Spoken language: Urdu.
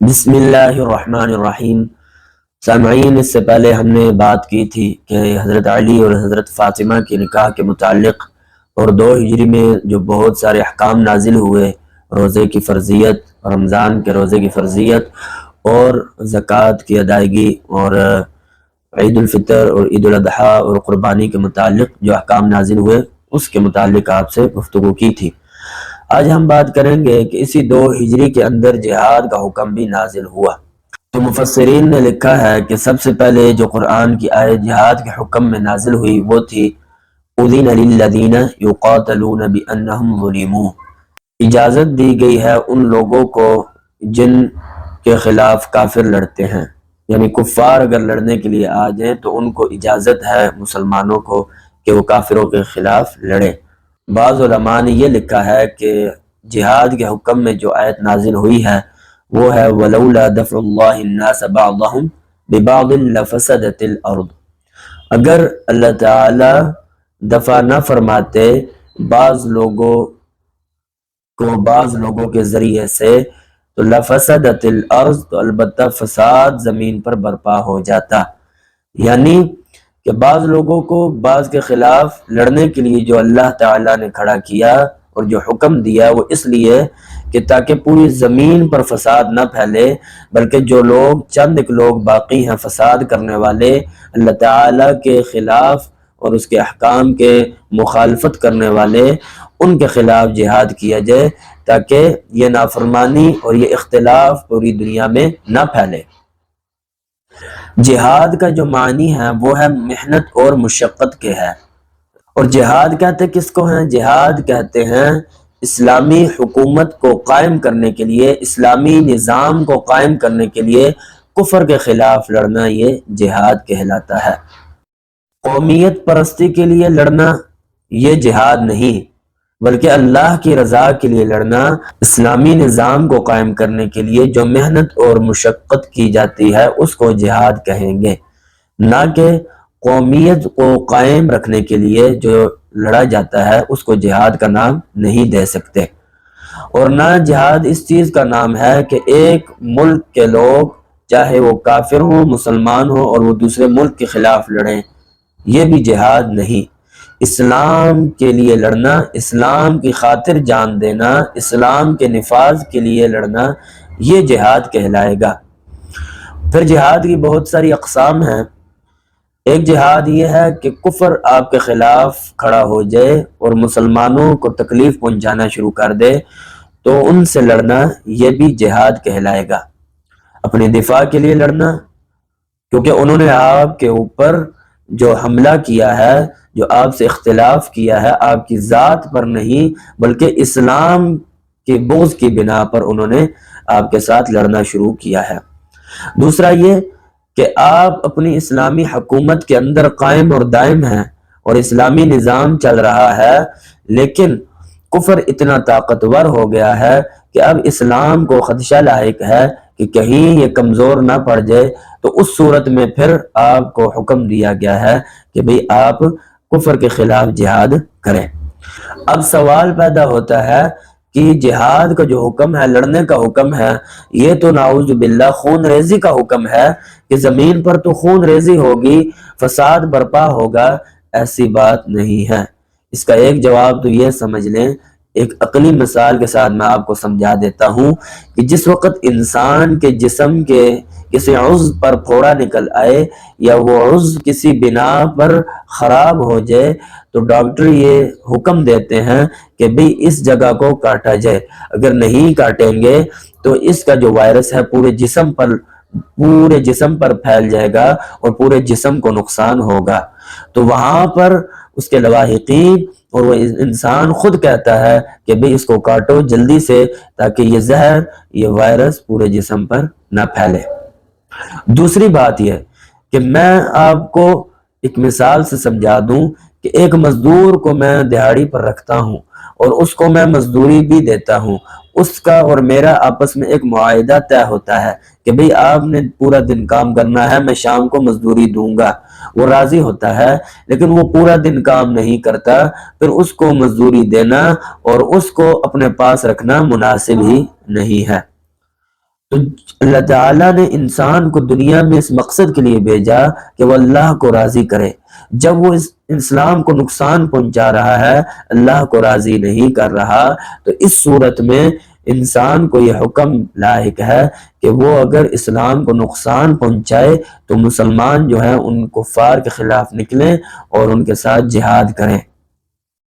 بسم اللہ الرحمن الرحیم۔ سامعین، اس سے پہلے ہم نے بات کی تھی کہ حضرت علی اور حضرت فاطمہ کے نکاح کے متعلق اور 2 ہجری میں جو بہت سارے احکام نازل ہوئے، روزے کی فرضیت، رمضان کے روزے کی فرضیت اور زکوٰۃ کی ادائیگی اور عید الفطر اور عید الاضحیٰ اور قربانی کے متعلق جو احکام نازل ہوئے اس کے متعلق آپ سے گفتگو کی تھی۔ آج ہم بات کریں گے کہ اسی 2 ہجری کے اندر جہاد کا حکم بھی نازل ہوا۔ تو مفسرین نے لکھا ہے کہ سب سے پہلے جو قرآن کی آیت جہاد کے حکم میں نازل ہوئی وہ تھی اذن للذین یقاتلون بانہم ظلموا، اجازت دی گئی ہے ان لوگوں کو جن کے خلاف کافر لڑتے ہیں، یعنی کفار اگر لڑنے کے لیے آ جائیں تو ان کو اجازت ہے مسلمانوں کو کہ وہ کافروں کے خلاف لڑیں۔ بعض علماء نے یہ لکھا ہے کہ جہاد کے حکم میں جو آیت نازل ہوئی ہے وہ ہے وَلَوْلَا دَفْعُ اللَّهِ النَّاسَ بَعْضَهُمْ بِبَعْضٍ لَفَسَدَتِ الْأَرْضُ، اگر اللہ تعالی دفع نہ فرماتے بعض لوگوں کو بعض لوگوں کے ذریعے سے تو لَفَسَدَتِ الْأَرْضُ، تو البتہ فساد زمین پر برپا ہو جاتا، یعنی کہ بعض لوگوں کو بعض کے خلاف لڑنے کے لیے جو اللہ تعالیٰ نے کھڑا کیا اور جو حکم دیا وہ اس لیے کہ تاکہ پوری زمین پر فساد نہ پھیلے، بلکہ جو لوگ چند ایک لوگ باقی ہیں فساد کرنے والے، اللہ تعالیٰ کے خلاف اور اس کے احکام کے مخالفت کرنے والے، ان کے خلاف جہاد کیا جائے تاکہ یہ نافرمانی اور یہ اختلاف پوری دنیا میں نہ پھیلے۔ جہاد کا جو معنی ہے وہ ہے محنت اور مشقت کے ہے، اور جہاد کہتے کس کو ہیں؟ جہاد کہتے ہیں اسلامی حکومت کو قائم کرنے کے لیے، اسلامی نظام کو قائم کرنے کے لیے کفر کے خلاف لڑنا، یہ جہاد کہلاتا ہے۔ قومیت پرستی کے لیے لڑنا یہ جہاد نہیں، بلکہ اللہ کی رضا کے لیے لڑنا، اسلامی نظام کو قائم کرنے کے لیے جو محنت اور مشقت کی جاتی ہے اس کو جہاد کہیں گے، نہ کہ قومیت کو قائم رکھنے کے لیے جو لڑا جاتا ہے اس کو جہاد کا نام نہیں دے سکتے۔ اور نہ جہاد اس چیز کا نام ہے کہ ایک ملک کے لوگ چاہے وہ کافر ہوں مسلمان ہوں اور وہ دوسرے ملک کے خلاف لڑیں، یہ بھی جہاد نہیں۔ اسلام کے لیے لڑنا، اسلام کی خاطر جان دینا، اسلام کے نفاذ کے لیے لڑنا، یہ جہاد کہلائے گا۔ پھر جہاد کی بہت ساری اقسام ہیں۔ ایک جہاد یہ ہے کہ کفر آپ کے خلاف کھڑا ہو جائے اور مسلمانوں کو تکلیف پہنچانا شروع کر دے تو ان سے لڑنا، یہ بھی جہاد کہلائے گا۔ اپنے دفاع کے لیے لڑنا، کیونکہ انہوں نے آپ کے اوپر جو حملہ کیا ہے، جو آپ سے اختلاف کیا ہے، آپ کی ذات پر نہیں بلکہ اسلام کے بغض کی بنا پر انہوں نے آپ کے ساتھ لڑنا شروع کیا ہے۔ دوسرا یہ کہ آپ اپنی اسلامی حکومت کے اندر قائم اور دائم ہیں اور اسلامی نظام چل رہا ہے، لیکن کفر اتنا طاقتور ہو گیا ہے کہ اب اسلام کو خدشہ لاحق ہے کہ کہیں یہ کمزور نہ پڑ جائے، تو اس صورت میں پھر آپ کو حکم دیا گیا ہے کہ بھئی آپ کفر کے خلاف جہاد کریں۔ اب سوال پیدا ہوتا ہے کہ جہاد کا جو حکم ہے، لڑنے کا حکم ہے، یہ تو نعوذ باللہ خون ریزی کا حکم ہے کہ زمین پر تو خون ریزی ہوگی، فساد برپا ہوگا، ایسی بات نہیں ہے۔ اس کا ایک جواب تو یہ سمجھ لیں، ایک عقلی مثال کے ساتھ میں آپ کو سمجھا دیتا ہوں کہ جس وقت انسان کے جسم کے کسی عضو پر پھوڑا نکل آئے یا وہ عضو کسی بنا پر خراب ہو جائے تو ڈاکٹر یہ حکم دیتے ہیں کہ بھئی اس جگہ کو کاٹا جائے، اگر نہیں کاٹیں گے تو اس کا جو وائرس ہے پورے جسم پر پھیل جائے گا اور پورے جسم کو نقصان ہوگا۔ تو وہاں پر اس کے لواحقین اور وہ انسان خود کہتا ہے کہ بھئی اس کو کاٹو جلدی سے تاکہ یہ زہر، یہ وائرس پورے جسم پر نہ پھیلے۔ دوسری بات یہ کہ میں آپ کو ایک مثال سے سمجھا دوں کہ ایک مزدور کو میں دہاڑی پر رکھتا ہوں اور اس کو میں مزدوری بھی دیتا ہوں، اس کا اور میرا آپس میں ایک معاہدہ طے ہوتا ہے کہ بھئی آپ نے پورا دن کام کرنا ہے، میں شام کو مزدوری دوں گا، وہ راضی ہوتا ہے، لیکن وہ پورا دن کام نہیں کرتا، پھر اس کو مزدوری دینا اور اس کو اپنے پاس رکھنا مناسب ہی نہیں ہے۔ تو اللہ تعالیٰ نے انسان کو دنیا میں اس مقصد کے لیے بھیجا کہ وہ اللہ کو راضی کرے۔ جب وہ اس اسلام کو نقصان پہنچا رہا ہے، اللہ کو راضی نہیں کر رہا، تو اس صورت میں انسان کو یہ حکم لاحق ہے کہ وہ اگر اسلام کو نقصان پہنچائے تو مسلمان جو ہیں ان کفار کے خلاف نکلیں اور ان کے ساتھ جہاد کریں۔